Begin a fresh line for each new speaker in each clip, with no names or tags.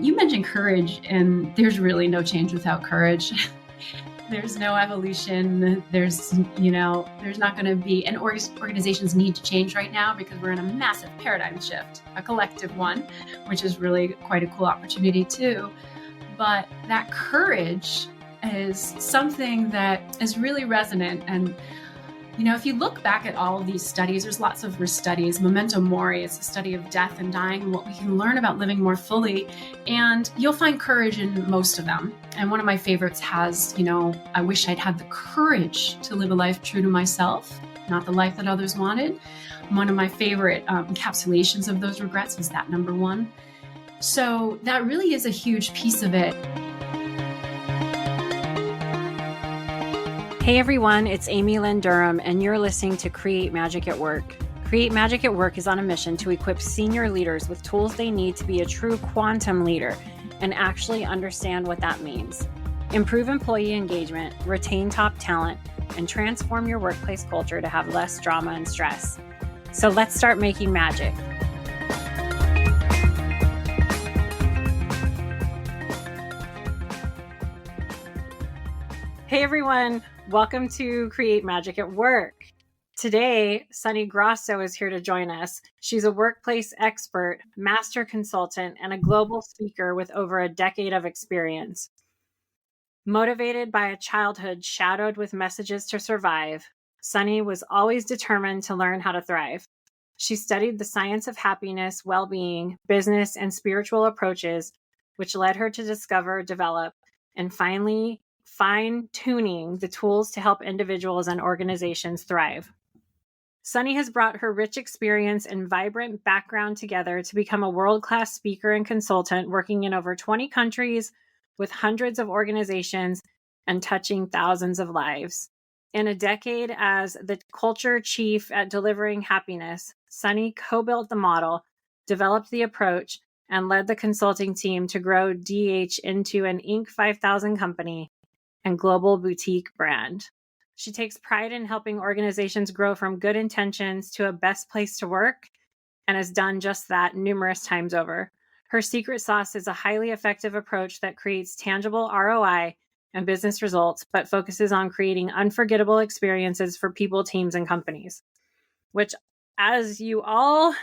You mentioned courage, and there's really no change without courage. There's no evolution. There's not going to be, and organizations need to change right now because we're in a massive paradigm shift, a collective one, which is really quite a cool opportunity too. But that courage is something that is really resonant. And if you look back at all of these studies, there's lots of studies. Memento Mori is a study of death and dying and what we can learn about living more fully. And you'll find courage in most of them. And one of my favorites has, I wish I'd had the courage to live a life true to myself, not the life that others wanted. One of my favorite encapsulations of those regrets is that number one. So that really is a huge piece of it.
Hey everyone, it's Amy Lynn Durham, and you're listening to Create Magic at Work. Create Magic at Work is on a mission to equip senior leaders with tools they need to be a true quantum leader and actually understand what that means. Improve employee engagement, retain top talent, and transform your workplace culture to have less drama and stress. So let's start making magic. Hey everyone, welcome to Create Magic at Work. Today, Sunny Grosso is here to join us. She's a workplace expert, master consultant, and a global speaker with over a decade of experience. Motivated by a childhood shadowed with messages to survive, Sunny was always determined to learn how to thrive. She studied the science of happiness, well-being, business, and spiritual approaches, which led her to discover, develop, and finally fine-tuning the tools to help individuals and organizations thrive. Sunny has brought her rich experience and vibrant background together to become a world-class speaker and consultant, working in over 20 countries with hundreds of organizations and touching thousands of lives. In a decade as the culture chief at delivering happiness, Sunny co-built the model, developed the approach, and led the consulting team to grow DH into an Inc. 5000 company and global boutique brand. She takes pride in helping organizations grow from good intentions to a best place to work and has done just that numerous times over. Her secret sauce is a highly effective approach that creates tangible ROI and business results, but focuses on creating unforgettable experiences for people, teams, and companies. Which, as you all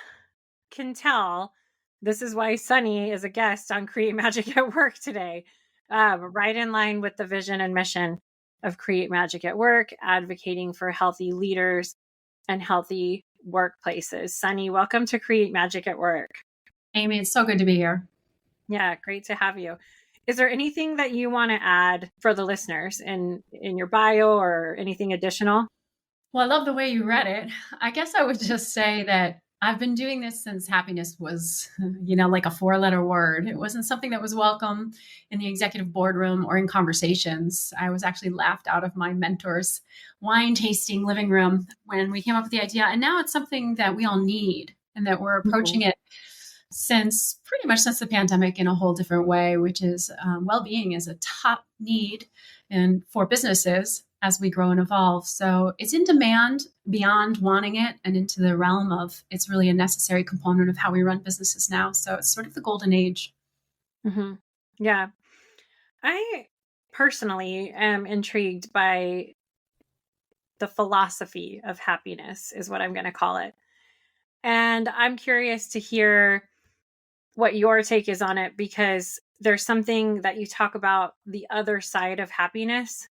can tell, this is why Sunny is a guest on Create Magic at Work today. Right in line with the vision and mission of Create Magic at Work, advocating for healthy leaders and healthy workplaces. Sunny, welcome to Create Magic at Work.
Amy, it's so good to be here.
Yeah, great to have you. Is there anything that you want to add for the listeners in your bio or anything additional?
Well, I love the way you read it. I guess I would just say that I've been doing this since happiness was, like a 4-letter word. It wasn't something that was welcome in the executive boardroom or in conversations. I was actually laughed out of my mentor's wine tasting living room when we came up with the idea. And now it's something that we all need and that we're approaching it pretty much since the pandemic in a whole different way, which is well-being is a top need and for businesses as we grow and evolve. So it's in demand beyond wanting it and into the realm of it's really a necessary component of how we run businesses now. So it's sort of the golden age.
Mm-hmm. Yeah. I personally am intrigued by the philosophy of happiness is what I'm going to call it. And I'm curious to hear what your take is on it, because there's something that you talk about the other side of happiness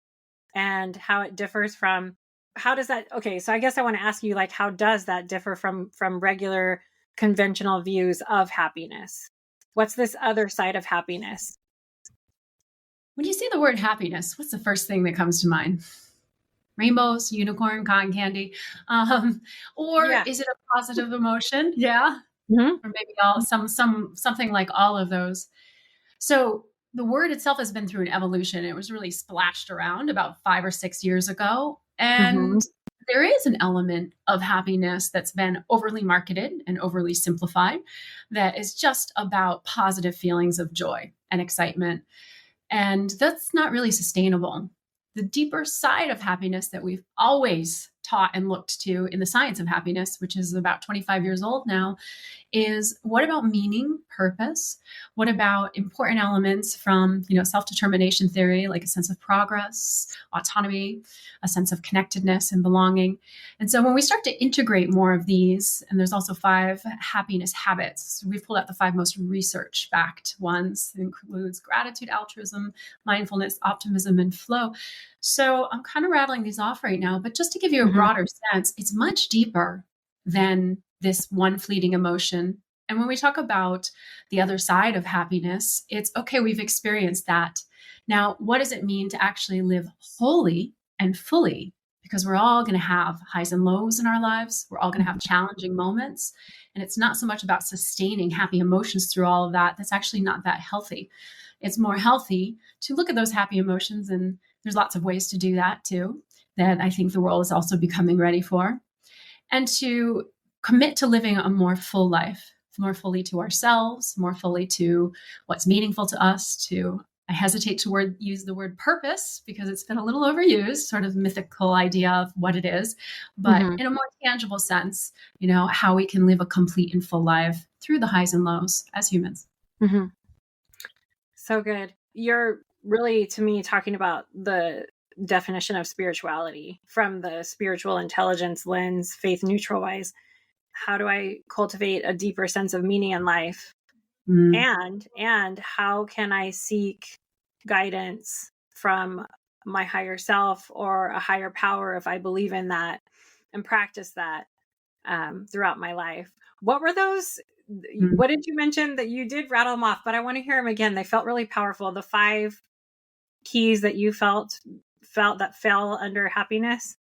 and how it differs from, so I guess I want to ask you, how does that differ from regular conventional views of happiness? What's this other side of happiness?
When you say the word happiness, what's the first thing that comes to mind? Rainbows, unicorn, cotton candy, Is it a positive emotion? Yeah.
Mm-hmm.
Or maybe something like all of those. So the word itself has been through an evolution. It was really splashed around about 5 or 6 years ago. And there is an element of happiness that's been overly marketed and overly simplified that is just about positive feelings of joy and excitement. And that's not really sustainable. The deeper side of happiness that we've always taught and looked to in the science of happiness, which is about 25 years old now, is what about meaning, purpose? What about important elements from, self-determination theory, like a sense of progress, autonomy, a sense of connectedness and belonging? And so when we start to integrate more of these, and there's also 5 happiness habits, we've pulled out the 5 most research-backed ones. It includes gratitude, altruism, mindfulness, optimism, and flow. So I'm kind of rattling these off right now, but just to give you a broader sense, it's much deeper than this one fleeting emotion. And when we talk about the other side of happiness, it's okay, we've experienced that. Now, what does it mean to actually live wholly and fully? Because we're all going to have highs and lows in our lives. We're all going to have challenging moments. And it's not so much about sustaining happy emotions through all of that. That's actually not that healthy. It's more healthy to look at those happy emotions. And there's lots of ways to do that too, that I think the world is also becoming ready for. And to commit to living a more full life, more fully to ourselves, more fully to what's meaningful to us, I hesitate to use the word purpose because it's been a little overused, sort of mythical idea of what it is, but in a more tangible sense, how we can live a complete and full life through the highs and lows as humans.
Mm-hmm. So good. You're really, to me, talking about the definition of spirituality from the spiritual intelligence lens, faith neutral wise. How do I cultivate a deeper sense of meaning in life? And how can I seek guidance from my higher self or a higher power if I believe in that and practice that throughout my life? What were those? What did you mention that you did rattle them off? But I want to hear them again. They felt really powerful. The 5 keys that you felt that fell under happiness.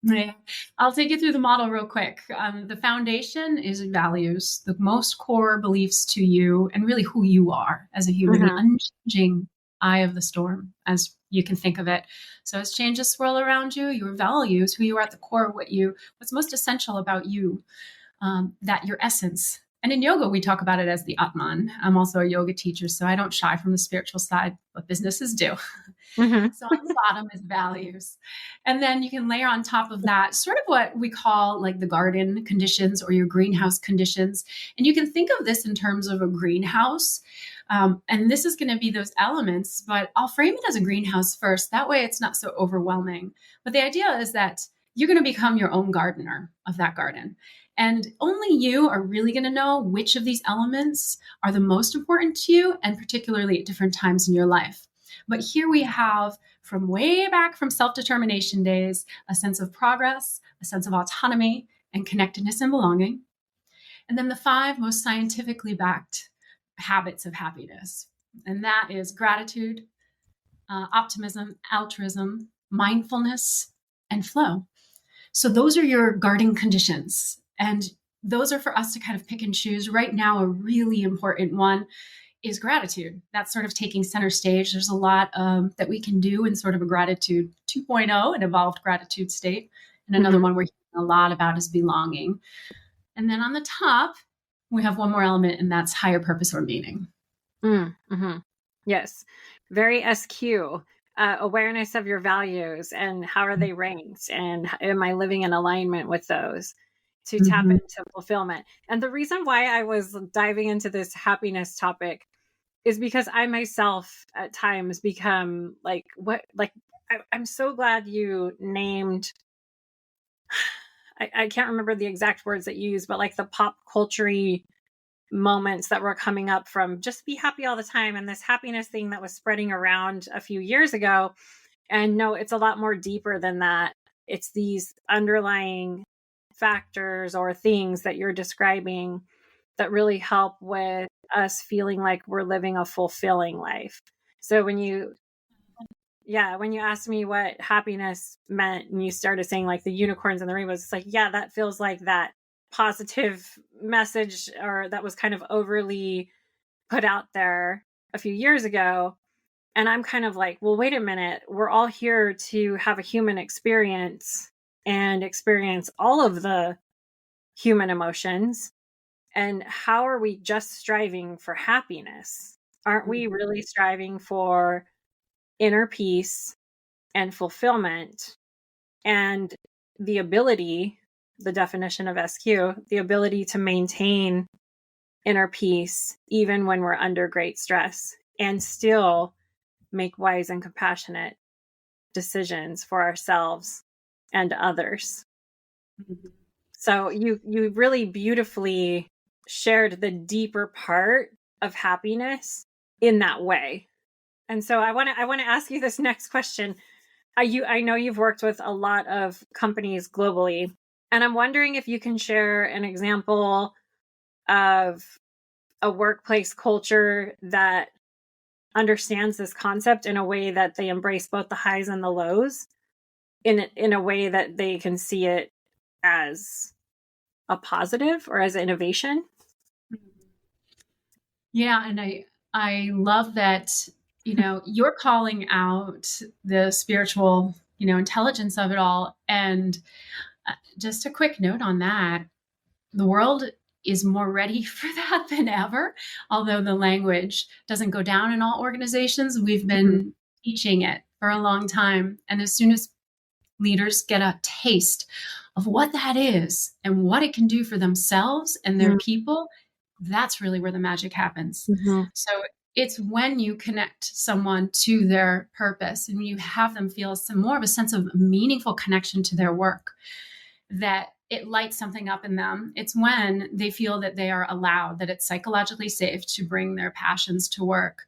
Yeah. I'll take you through the model real quick. The foundation is values, the most core beliefs to you and really who you are as a human, the unchanging eye of the storm, as you can think of it. So as changes swirl around you, your values, who you are at the core, what's most essential about you, that your essence. And in yoga, we talk about it as the Atman. I'm also a yoga teacher, so I don't shy from the spiritual side, but businesses do. So on the bottom is values. And then you can layer on top of that sort of what we call like the garden conditions or your greenhouse conditions. And you can think of this in terms of a greenhouse. And this is going to be those elements, but I'll frame it as a greenhouse first. That way it's not so overwhelming. But the idea is that you're going to become your own gardener of that garden. And only you are really going to know which of these elements are the most important to you, and particularly at different times in your life. But here we have, from way back from self-determination days, a sense of progress, a sense of autonomy, and connectedness and belonging. And then the 5 most scientifically backed habits of happiness. And that is gratitude, optimism, altruism, mindfulness, and flow. So those are your guarding conditions. And those are for us to kind of pick and choose. Right now, a really important one is gratitude. That's sort of taking center stage. There's a lot that we can do in sort of a gratitude 2.0, an evolved gratitude state. And another one we're hearing a lot about is belonging. And then on the top, we have one more element, and that's higher purpose or meaning.
Yes. Very SQ. Awareness of your values and how are they ranked, and am I living in alignment with those to tap into fulfillment. And the reason why I was diving into this happiness topic is because I myself at times become I'm so glad you named, I can't remember the exact words that you used, but like the pop culture moments that were coming up from just be happy all the time and this happiness thing that was spreading around a few years ago. And no, it's a lot more deeper than that. It's these underlying factors or things that you're describing that really help with us feeling like we're living a fulfilling life. So when you asked me what happiness meant and you started saying like the unicorns and the rainbows, it's like, yeah, that feels like that positive message, or that was kind of overly put out there a few years ago. And I'm kind of like, well, wait a minute. We're all here to have a human experience and experience all of the human emotions. And how are we just striving for happiness? Aren't we really striving for inner peace and fulfillment? And the ability, the definition of SQ, the ability to maintain inner peace even when we're under great stress and still make wise and compassionate decisions for ourselves and others.
Mm-hmm.
So you really beautifully shared the deeper part of happiness in that way. And so I want to ask you this next question. I know you've worked with a lot of companies globally, and I'm wondering if you can share an example of a workplace culture that understands this concept in a way that they embrace both the highs and the lows in a way that they can see it as a positive or as innovation.
Yeah, and I love that, you're calling out the spiritual, intelligence of it all. And just a quick note on that, the world is more ready for that than ever. Although the language doesn't go down in all organizations, we've been teaching it for a long time. And as soon as leaders get a taste of what that is and what it can do for themselves and their people, that's really where the magic happens. So it's when you connect someone to their purpose and you have them feel some more of a sense of meaningful connection to their work, that it lights something up in them. It's when they feel that they are allowed, that it's psychologically safe to bring their passions to work.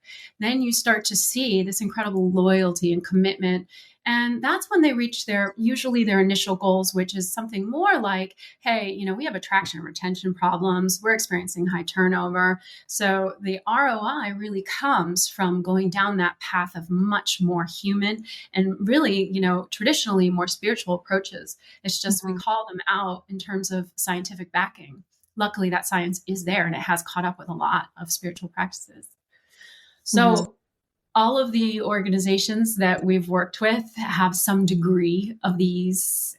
Then you start to see this incredible loyalty and commitment. And that's when they reach usually their initial goals, which is something more like, hey, we have attraction and retention problems. We're experiencing high turnover. So the ROI really comes from going down that path of much more human and really, traditionally more spiritual approaches. It's just we call them out in terms of scientific backing. Luckily, that science is there and it has caught up with a lot of spiritual practices. So all of the organizations that we've worked with have some degree of these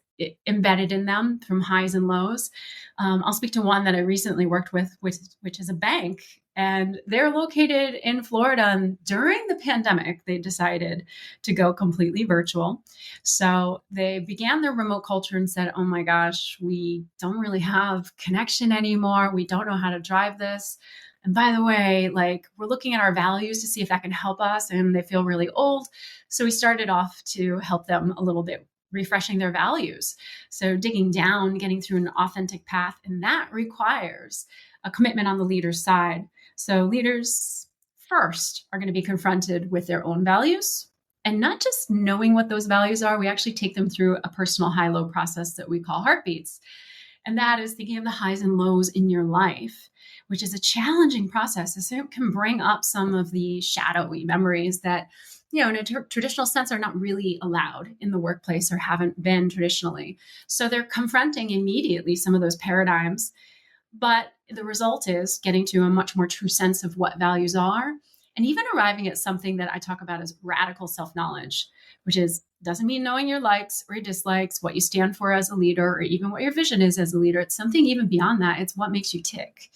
embedded in them, from highs and lows. I'll speak to one that I recently worked with, which is a bank, and they're located in Florida. And during the pandemic, they decided to go completely virtual. So they began their remote culture and said, oh my gosh, we don't really have connection anymore. We don't know how to drive this. And by the way, we're looking at our values to see if that can help us. And they feel really old. So we started off to help them a little bit, refreshing their values. So digging down, getting through an authentic path. And that requires a commitment on the leader's side. So leaders first are going to be confronted with their own values, and not just knowing what those values are. We actually take them through a personal high-low process that we call heartbeats. And that is thinking of the highs and lows in your life, which is a challenging process. So it can bring up some of the shadowy memories that, in a traditional sense, are not really allowed in the workplace or haven't been traditionally. So they're confronting immediately some of those paradigms. But the result is getting to a much more true sense of what values are, and even arriving at something that I talk about as radical self-knowledge, which doesn't mean knowing your likes or your dislikes, what you stand for as a leader, or even what your vision is as a leader. It's something even beyond that. It's what makes you tick.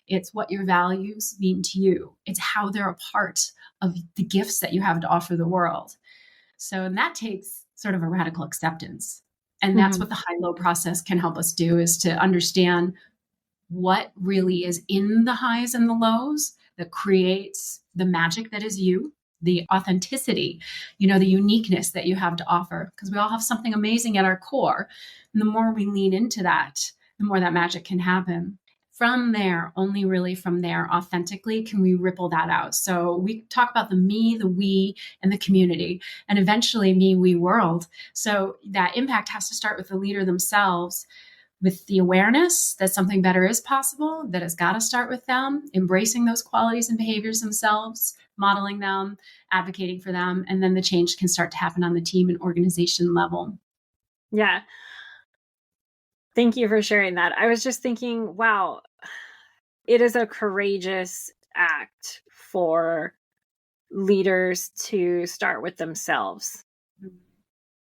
It's what your values mean to you. It's how they're a part of the gifts that you have to offer the world. So, and that takes sort of a radical acceptance. And that's what the high-low process can help us do, is to understand what really is in the highs and the lows that creates the magic that is you, the authenticity, the uniqueness that you have to offer, because we all have something amazing at our core. And the more we lean into that, the more that magic can happen. From there, only really from there, authentically, can we ripple that out. So we talk about the me, the we, and the community, and eventually me, we, world. So that impact has to start with the leader themselves, with the awareness that something better is possible, that it's got to start with them, embracing those qualities and behaviors themselves, modeling them, advocating for them, and then the change can start to happen on the team and organization level.
Yeah. Thank you for sharing that. I was just thinking, wow, it is a courageous act for leaders to start with themselves.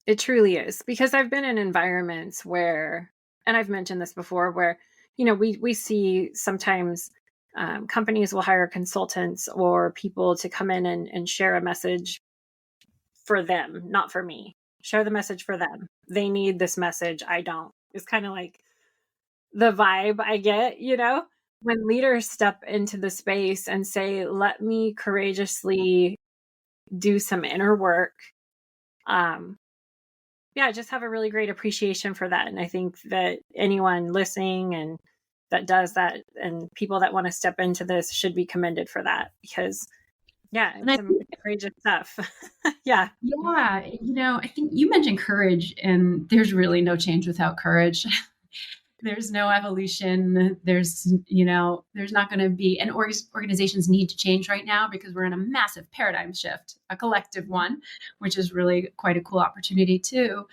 It truly is, because I've been in environments where, and I've mentioned this before, where, we see sometimes companies will hire consultants or people to come in and share a message for them, not for me. share the message for them. They need this message. I don't. It's kind of like the vibe I get, when leaders step into the space and say, let me courageously do some inner work. Just have a really great appreciation for that. And I think that anyone listening and that does that and people that want to step into this should be commended for that, because
And
it's
I
some
think,
courageous stuff. Yeah.
I think you mentioned courage, and there's really no change without courage. There's no evolution. There's not going to be, and organizations need to change right now because we're in a massive paradigm shift, a collective one, which is really quite a cool opportunity too.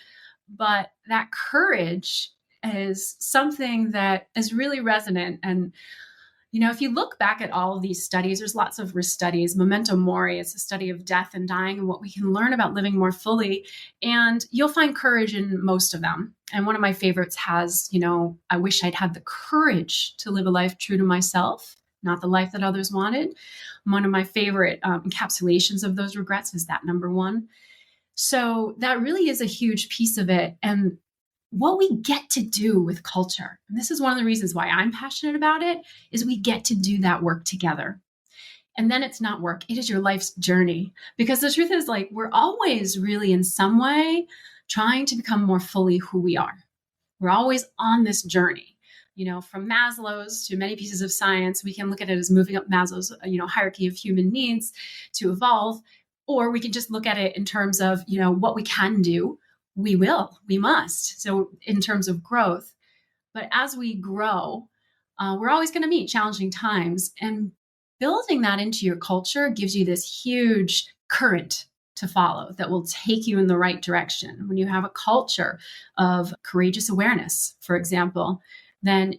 But that courage is something that is really resonant. And if you look back at all of these studies, there's lots of risk studies. Memento Mori, it's a study of death and dying and what we can learn about living more fully. And you'll find courage in most of them. And one of my favorites has, I wish I'd had the courage to live a life true to myself, not the life that others wanted. One of my favorite encapsulations of those regrets is that number one. So that really is a huge piece of it. And what we get to do with culture, and this is one of the reasons why I'm passionate about it, is we get to do that work together. And then it's not work, it is your life's journey. Because the truth is, like, we're always really in some way trying to become more fully who we are. We're always on this journey. From Maslow's to many pieces of science, we can look at it as moving up Maslow's, hierarchy of human needs to evolve, or we can just look at it in terms of, what we can do. We must. So in terms of growth, but as we grow, we're always going to meet challenging times, and building that into your culture gives you this huge current to follow that will take you in the right direction. When you have a culture of courageous awareness, for example, then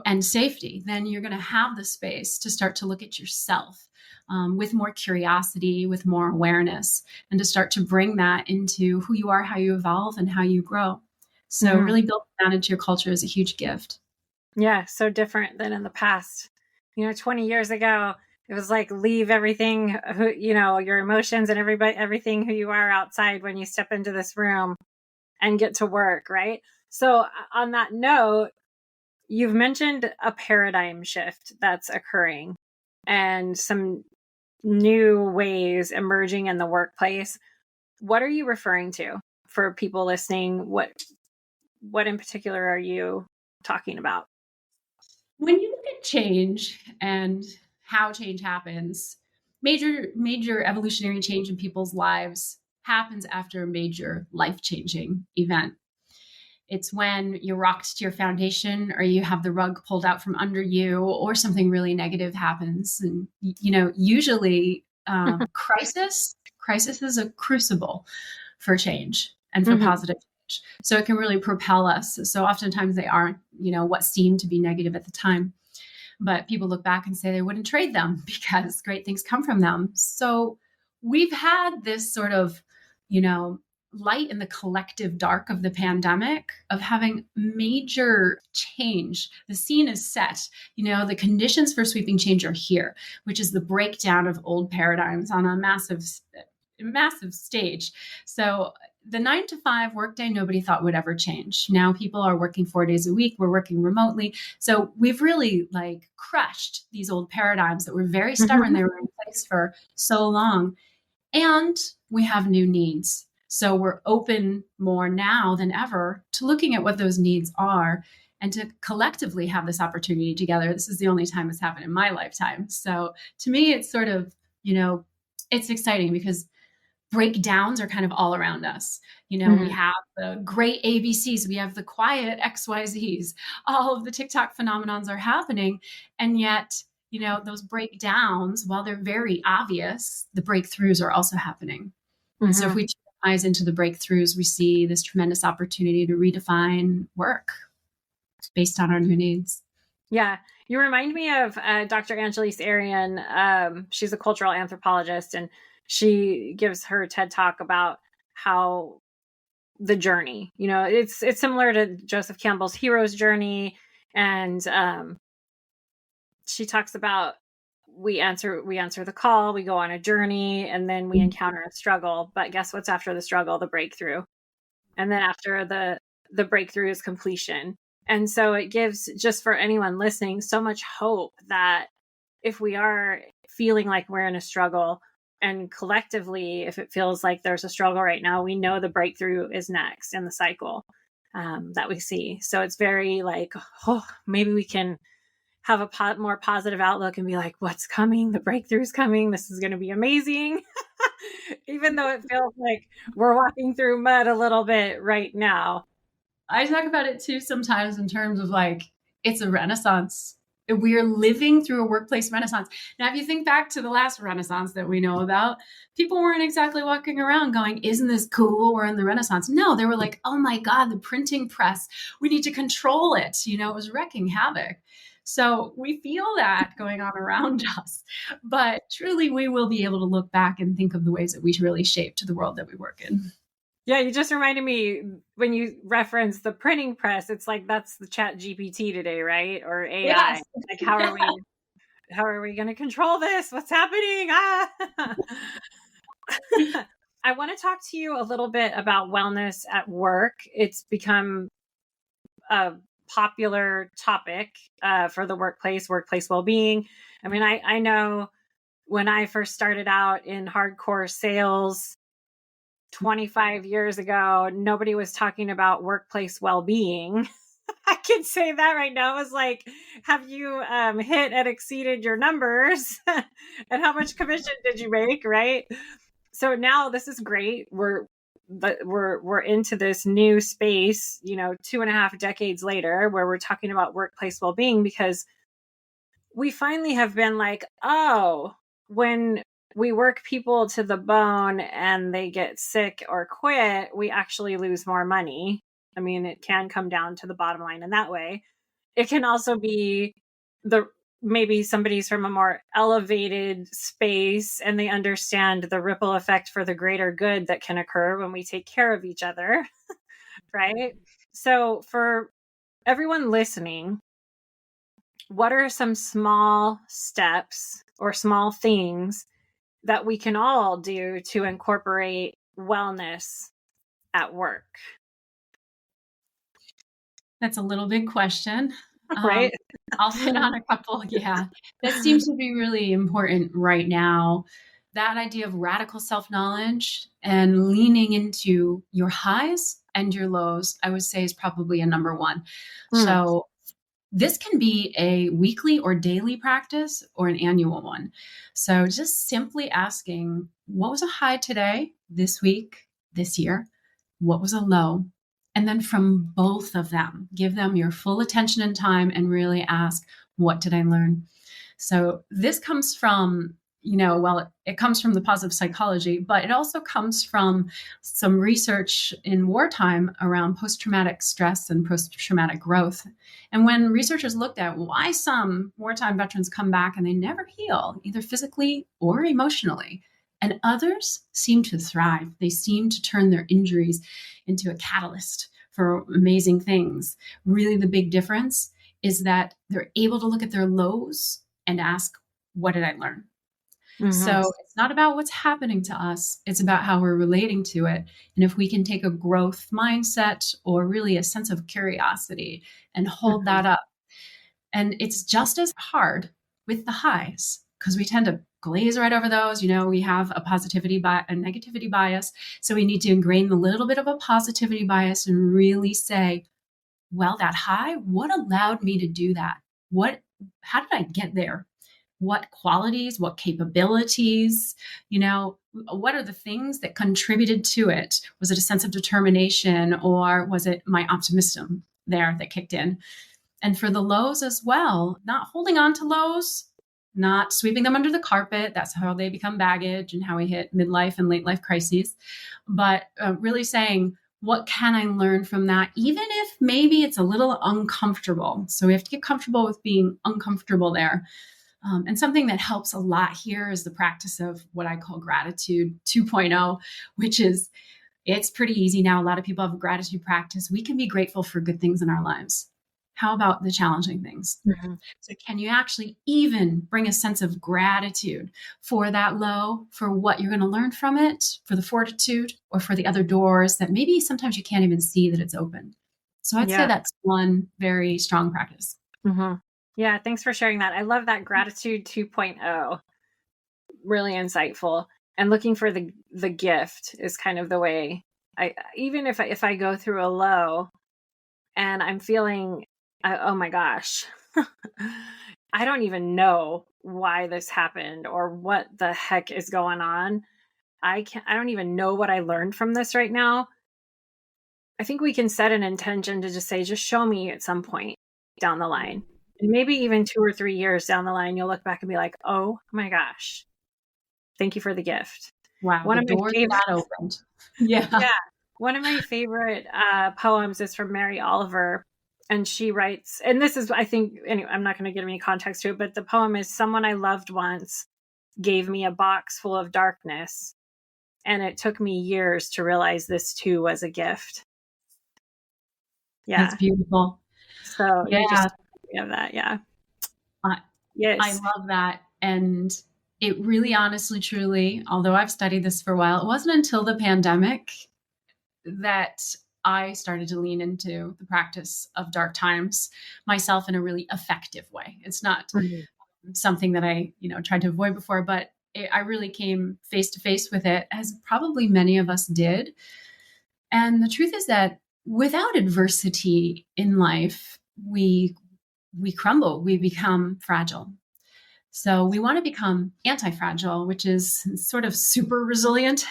and safety, then you're going to have the space to start to look at yourself with more curiosity, with more awareness, and to start to bring that into who you are, how you evolve, and how you grow. So really building that into your culture is a huge gift.
Yeah, so different than in the past. 20 years ago, it was like leave everything, your emotions and everything who you are outside when you step into this room and get to work, right? So on that note, you've mentioned a paradigm shift that's occurring and some new ways emerging in the workplace. What are you referring to for people listening? What in particular are you talking about?
When you look at change and how change happens, major evolutionary change in people's lives happens after a major life-changing event. It's when you're rocked to your foundation, or you have the rug pulled out from under you, or something really negative happens. And usually crisis is a crucible for change and for positive change. So it can really propel us. So oftentimes they aren't, what seemed to be negative at the time. But people look back and say they wouldn't trade them because great things come from them. So we've had this sort of, light in the collective dark of the pandemic of having major change. The scene is set. The conditions for sweeping change are here, which is the breakdown of old paradigms on a massive stage. So the 9-to-5 workday, nobody thought would ever change. Now people are working 4 days a week. We're working remotely. So we've really crushed these old paradigms that were very stubborn. They were in place for so long. And we have new needs. So we're open more now than ever to looking at what those needs are and to collectively have this opportunity together. This is the only time it's happened in my lifetime. So to me, it's sort of, it's exciting because breakdowns are kind of all around us. We have the great ABCs, we have the quiet XYZs, all of the TikTok phenomenons are happening. And yet, those breakdowns, while they're very obvious, the breakthroughs are also happening. And so if we turn our eyes into the breakthroughs, we see this tremendous opportunity to redefine work based on our new needs.
Yeah. You remind me of Dr. Angelise Arian. She's a cultural anthropologist, and she gives her TED Talk about how the journey, it's similar to Joseph Campbell's hero's journey. And she talks about we answer the call, we go on a journey, and then we encounter a struggle. But guess what's after the struggle? The breakthrough. And then after the breakthrough is completion. And so it gives, just for anyone listening, so much hope that if we are feeling like we're in a struggle, and collectively, if it feels like there's a struggle right now, we know the breakthrough is next in the cycle that we see. So it's very like, oh, maybe we can have a more positive outlook and be like, what's coming? The breakthrough's coming. This is going to be amazing. Even though it feels like we're walking through mud a little bit right now.
I talk about it too sometimes in terms of like, it's a renaissance. We are living through a workplace renaissance. Now, if you think back to the last renaissance that we know about, people weren't exactly walking around going, isn't this cool? We're in the renaissance. No, they were like, oh my God, the printing press, we need to control it. You know, it was wrecking havoc. So we feel that going on around us, but truly we will be able to look back and think of the ways that we really shaped the world that we work in.
Yeah, you just reminded me when you reference the printing press, it's like that's the Chat GPT today, right? Or AI.
Yes.
Like how are we going to control this? What's happening? Ah. I want to talk to you a little bit about wellness at work. It's become a popular topic for the workplace well-being. I mean, I know when I first started out in hardcore sales 25 years ago, nobody was talking about workplace well-being. I can say that right now. It was like, have you hit and exceeded your numbers? And how much commission did you make? Right. So now this is great. We're into this new space, 2.5 decades later, where we're talking about workplace well-being, because we finally have been like, oh, when we work people to the bone and they get sick or quit, we actually lose more money. I mean, it can come down to the bottom line in that way. It can also be maybe somebody's from a more elevated space and they understand the ripple effect for the greater good that can occur when we take care of each other. Right? So for everyone listening, what are some small steps or small things that we can all do to incorporate wellness at work?
That's a little big question.
Right?
I'll hit on a couple. Yeah, that seems to be really important right now. That idea of radical self-knowledge and leaning into your highs and your lows, I would say, is probably a number one. So this can be a weekly or daily practice or an annual one. So just simply asking, what was a high today, this week, this year? What was a low? And then from both of them, give them your full attention and time and really ask, what did I learn? So this comes from, it comes from the positive psychology, but it also comes from some research in wartime around post-traumatic stress and post-traumatic growth. And when researchers looked at why some wartime veterans come back and they never heal, either physically or emotionally, and others seem to thrive. They seem to turn their injuries into a catalyst for amazing things. Really, the big difference is that they're able to look at their lows and ask, what did I learn? Mm-hmm. So it's not about what's happening to us. It's about how we're relating to it. And if we can take a growth mindset or really a sense of curiosity and hold that up. And it's just as hard with the highs, because we tend to glaze right over those. We have a positivity bias, a negativity bias. So we need to ingrain a little bit of a positivity bias and really say, well, that high, what allowed me to do that? How did I get there? What qualities, what capabilities, what are the things that contributed to it? Was it a sense of determination, or was it my optimism there that kicked in? And for the lows as well, not holding on to lows, not sweeping them under the carpet. That's how they become baggage and how we hit midlife and late life crises. But really saying, what can I learn from that? Even if maybe it's a little uncomfortable. So we have to get comfortable with being uncomfortable there. And something that helps a lot here is the practice of what I call gratitude 2.0, which is, it's pretty easy now. A lot of people have a gratitude practice. We can be grateful for good things in our lives. How about the challenging things?
Mhm.
So, can you actually even bring a sense of gratitude for that low, for what you're going to learn from it, for the fortitude, or for the other doors that maybe sometimes you can't even see that it's open? So, I'd say
Yeah.
that's one very strong practice.
Mhm. Yeah, thanks for sharing that. I love that gratitude 2.0. Really insightful. And looking for the gift is kind of the way I, even if I go through a low and I'm feeling, oh my gosh, I don't even know why this happened or what the heck is going on. I don't even know what I learned from this right now. I think we can set an intention to just say, just show me at some point down the line. And maybe even 2 or 3 years down the line, you'll look back and be like, oh my gosh, thank you for the gift.
Wow,
One
the
of my
doors
favorite,
that opened. Yeah.
yeah, one of my favorite poems is from Mary Oliver. And she writes, and this is, I think, anyway, I'm not going to give any context to it, but the poem is, someone I loved once gave me a box full of darkness. And it took me years to realize this too was a gift.
That's
Yeah.
beautiful.
So you
Yeah.
just have that. Yeah.
I, I
Yes.
love that. And it really, honestly, truly, although I've studied this for a while, it wasn't until the pandemic that I started to lean into the practice of dark times myself in a really effective way. It's not
Mhm.
something that I, tried to avoid before, but I really came face to face with it, as probably many of us did. And the truth is that without adversity in life, we crumble, we become fragile. So we want to become anti-fragile, which is sort of super resilient,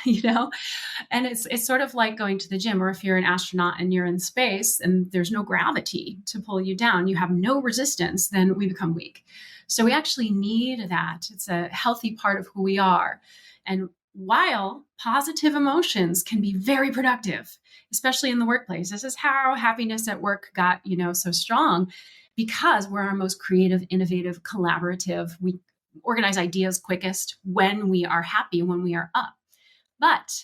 and it's sort of like going to the gym, or if you're an astronaut and you're in space and there's no gravity to pull you down, you have no resistance, then we become weak. So we actually need that. It's a healthy part of who we are. And while positive emotions can be very productive, especially in the workplace, this is how happiness at work got, so strong, because we're our most creative, innovative, collaborative. We organize ideas quickest when we are happy, when we are up. But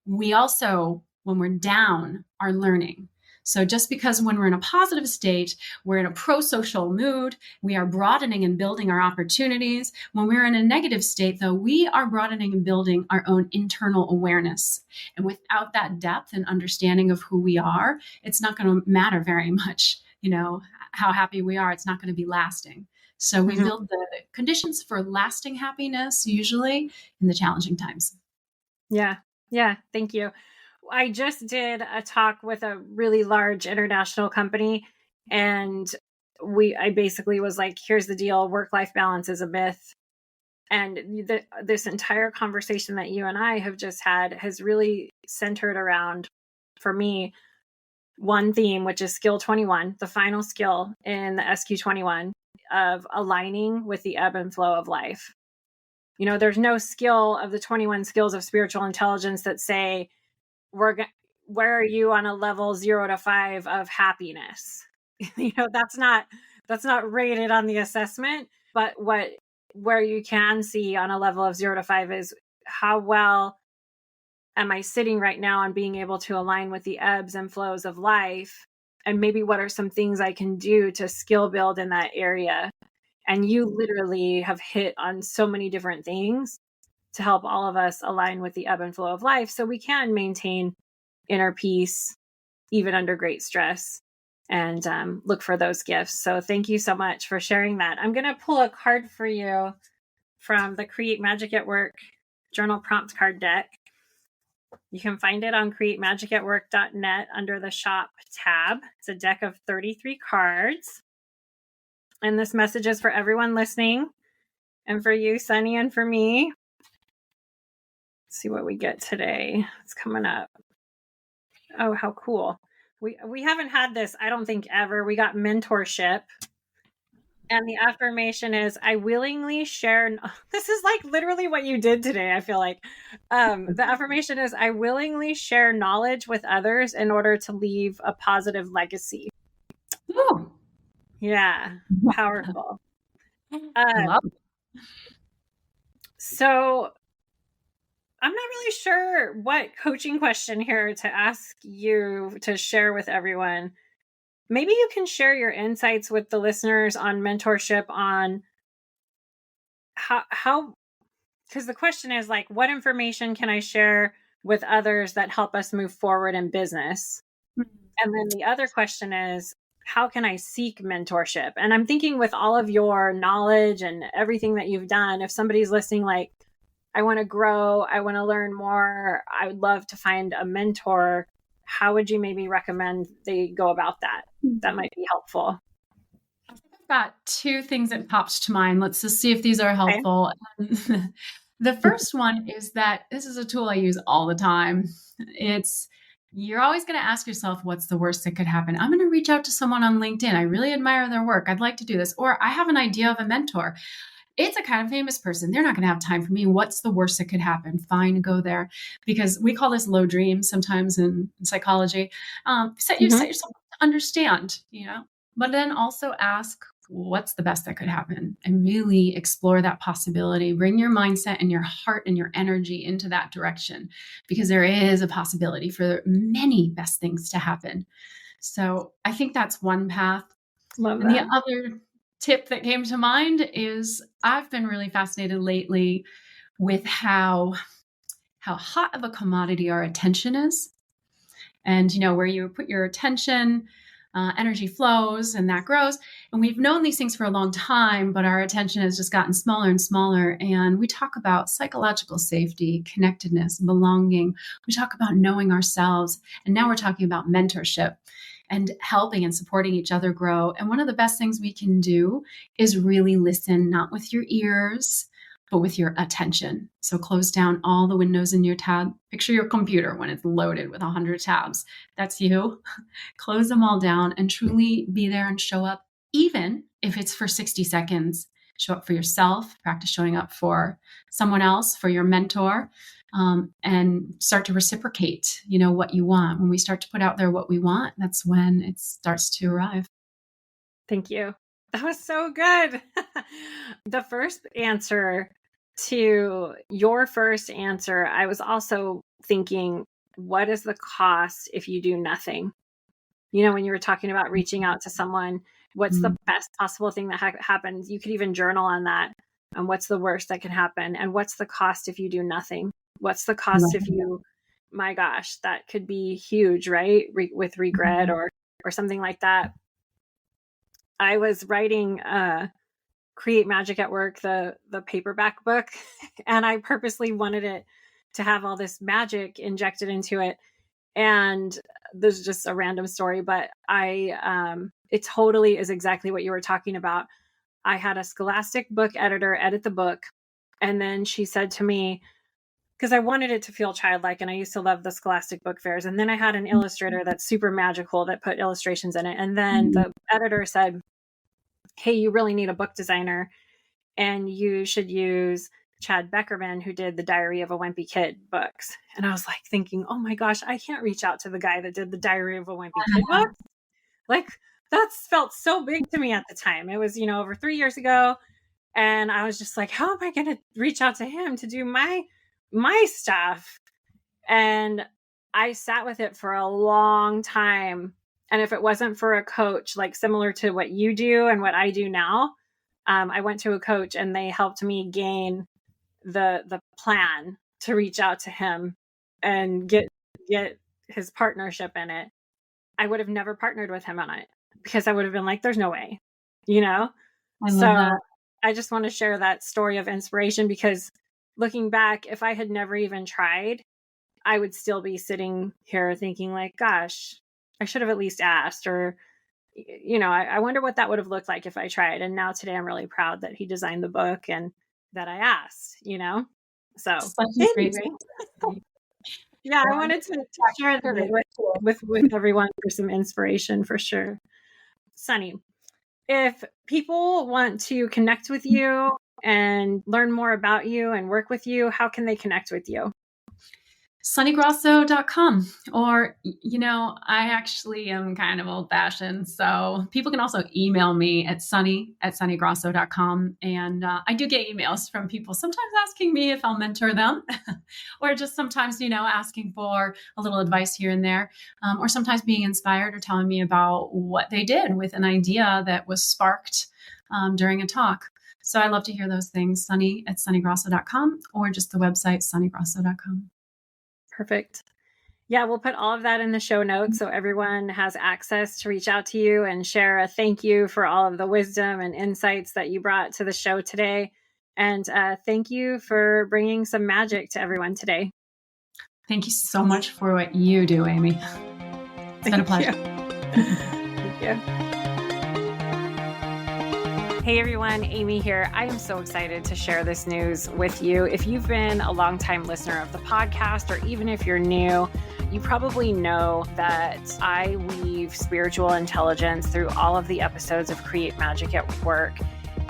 we also, when we're down, are learning. So just because when we're in a positive state, we're in a pro-social mood, we are broadening and building our opportunities. When we're in a negative state, though, we are broadening and building our own internal awareness. And without that depth and understanding of who we are, it's not going to matter very much, how happy we are. It's not going to be lasting. So we
Mhm.
build the conditions for lasting happiness usually in the challenging times.
Yeah. Yeah. Thank you. I just did a talk with a really large international company, and I basically was like, here's the deal, work-life balance is a myth. And this entire conversation that you and I have just had has really centered around, for me, one theme, which is skill 21, the final skill in the SQ21, of aligning with the ebb and flow of life. There's no skill of the 21 skills of spiritual intelligence that say, where are you on a level 0 to 5 of happiness? That's not rated on the assessment. But where you can see on a level of 0 to 5 is, how well am I sitting right now on being able to align with the ebbs and flows of life? And maybe what are some things I can do to skill build in that area? And you literally have hit on so many different things to help all of us align with the ebb and flow of life so we can maintain inner peace, even under great stress, and look for those gifts. So thank you so much for sharing that. I'm going to pull a card for you from the Create Magic at Work journal prompt card deck. You can find it on createmagicatwork.net under the shop tab. It's a deck of 33 cards. And this message is for everyone listening, and for you, Sunny, and for me. Let's see what we get today. It's coming up. Oh, how cool. We haven't had this, I don't think, ever. We got mentorship. And the affirmation is, I willingly share. This is like literally what you did today, I feel like. The affirmation is, I willingly share knowledge with others in order to leave a positive legacy.
Ooh.
Yeah, powerful.
I love it.
So I'm not really sure what coaching question here to ask you to share with everyone. maybe you can share your insights with the listeners on mentorship, on how, because the question is like, what information can I share with others that help us move forward in business? And then the other question is, how can I seek mentorship? And I'm thinking, with all of your knowledge and everything that you've done, if somebody's listening, like, I want to grow, I want to learn more, I would love to find a mentor, how would you maybe recommend they go about that? That might be helpful.
I've got two things that popped to mind. Let's just see if these are helpful. Okay. The first one is that this is a tool I use all the time. You're always going to ask yourself, what's the worst that could happen? I'm going to reach out to someone on LinkedIn. I really admire their work. I'd like to do this. Or I have an idea of a mentor. It's a kind of famous person. They're not going to have time for me. What's the worst that could happen? Fine, go there. Because we call this low dreams sometimes in psychology. Set yourself to understand, but then also ask, what's the best that could happen? And really explore that possibility. Bring your mindset and your heart and your energy into that direction, because there is a possibility for many best things to happen. So I think that's one path.
Love that.
And the other tip that came to mind is I've been really fascinated lately with how hot of a commodity our attention is. And, where you put your attention, energy flows and that grows. And we've known these things for a long time, but our attention has just gotten smaller and smaller. And we talk about psychological safety, connectedness, belonging. We talk about knowing ourselves. And now we're talking about mentorship and helping and supporting each other grow. And one of the best things we can do is really listen, not with your ears, but with your attention. So close down all the windows in your tab. Picture your computer when it's loaded with 100 tabs. That's you. Close them all down and truly be there and show up, even if it's for 60 seconds. Show up for yourself, practice showing up for someone else, for your mentor, and start to reciprocate, what you want. When we start to put out there what we want, that's when it starts to arrive.
Thank you. That was so good. The first answer to your first answer, I was also thinking, what is the cost if you do nothing? When you were talking about reaching out to someone, what's the best possible thing that happens? You could even journal on that. And what's the worst that can happen? And what's the cost if you do nothing? What's the cost if you, my gosh, that could be huge, right? With regret or something like that. I was writing Create Magic at Work, the paperback book, and I purposely wanted it to have all this magic injected into it. And there's just a random story, but it totally is exactly what you were talking about. I had a Scholastic book editor edit the book, and then she said to me, because I wanted it to feel childlike, and I used to love the Scholastic book fairs, and then I had an illustrator that's super magical that put illustrations in it, and then the editor said, hey, you really need a book designer, and you should use Chad Beckerman, who did the Diary of a Wimpy Kid books. And I was like thinking, oh my gosh, I can't reach out to the guy that did the Diary of a Wimpy Kid books. Like, that's felt so big to me at the time. It was, over 3 years ago. And I was just like, how am I going to reach out to him to do my stuff? And I sat with it for a long time. And if it wasn't for a coach, like similar to what you do and what I do now, I went to a coach and they helped me gain the plan to reach out to him and get his partnership in it. I would have never partnered with him on it because I would have been like, there's no way,
I love that.
I just want to share that story of inspiration, because looking back, if I had never even tried, I would still be sitting here thinking like, gosh, I should have at least asked, or, I wonder what that would have looked like if I tried. And now today I'm really proud that he designed the book and that I asked, so anyway. Yeah, I wanted to share that with everyone for some inspiration, for sure. Sunny, if people want to connect with you and learn more about you and work with you, how can they connect with you?
sunnygrosso.com. Or, I actually am kind of old fashioned. So people can also email me at sunnygrosso.com. And I do get emails from people sometimes asking me if I'll mentor them or just sometimes, asking for a little advice here and there, or sometimes being inspired or telling me about what they did with an idea that was sparked during a talk. So I love to hear those things, Sunny at sunnygrosso.com or just the website, sunnygrosso.com.
Perfect. Yeah, we'll put all of that in the show notes so everyone has access to reach out to you and share a thank you for all of the wisdom and insights that you brought to the show today. And thank you for bringing some magic to everyone today.
Thank you so much for what you do, Amy. It's been a pleasure.
Thank you. Hey everyone, Amy here. I am so excited to share this news with you. If you've been a longtime listener of the podcast, or even if you're new, you probably know that I weave spiritual intelligence through all of the episodes of Create Magic at Work.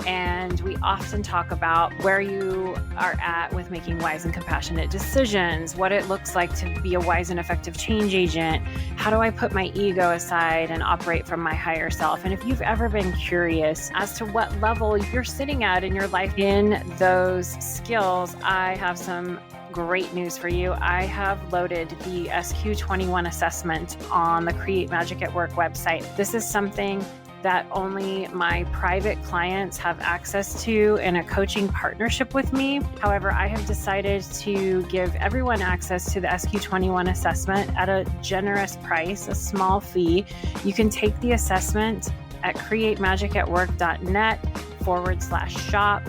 And we often talk about where you are at with making wise and compassionate decisions, what it looks like to be a wise and effective change agent. How do I put my ego aside and operate from my higher self? And if you've ever been curious as to what level you're sitting at in your life in those skills, I have some great news for you. I have loaded the SQ21 assessment on the Create Magic at Work website. This is something that only my private clients have access to in a coaching partnership with me. However, I have decided to give everyone access to the SQ21 assessment at a generous price, a small fee. You can take the assessment at createmagicatwork.net/shop,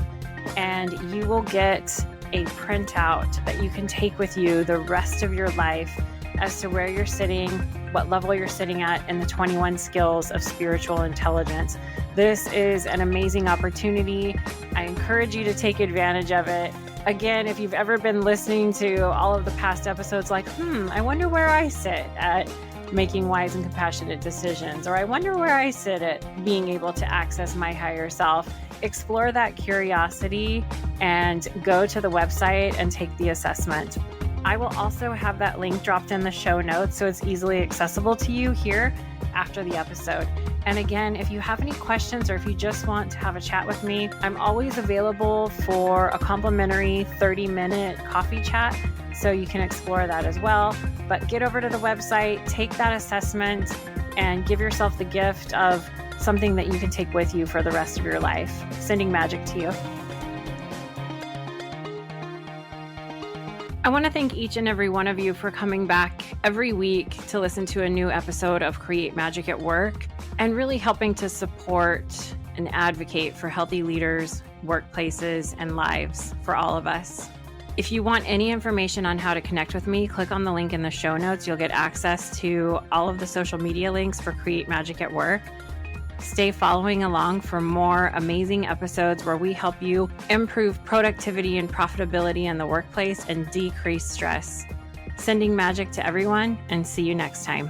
and you will get a printout that you can take with you the rest of your life as to where you're sitting, what level you're sitting at in the 21 skills of spiritual intelligence. This is an amazing opportunity. I encourage you to take advantage of it. Again, if you've ever been listening to all of the past episodes like, I wonder where I sit at making wise and compassionate decisions, or I wonder where I sit at being able to access my higher self, explore that curiosity and go to the website and take the assessment. I will also have that link dropped in the show notes so it's easily accessible to you here after the episode. And again, if you have any questions or if you just want to have a chat with me, I'm always available for a complimentary 30-minute coffee chat, so you can explore that as well. But get over to the website, take that assessment, and give yourself the gift of something that you can take with you for the rest of your life. Sending magic to you. I want to thank each and every one of you for coming back every week to listen to a new episode of Create Magic at Work and really helping to support and advocate for healthy leaders, workplaces, and lives for all of us. If you want any information on how to connect with me, click on the link in the show notes. You'll get access to all of the social media links for Create Magic at Work. Stay following along for more amazing episodes where we help you improve productivity and profitability in the workplace and decrease stress. Sending magic to everyone, and see you next time.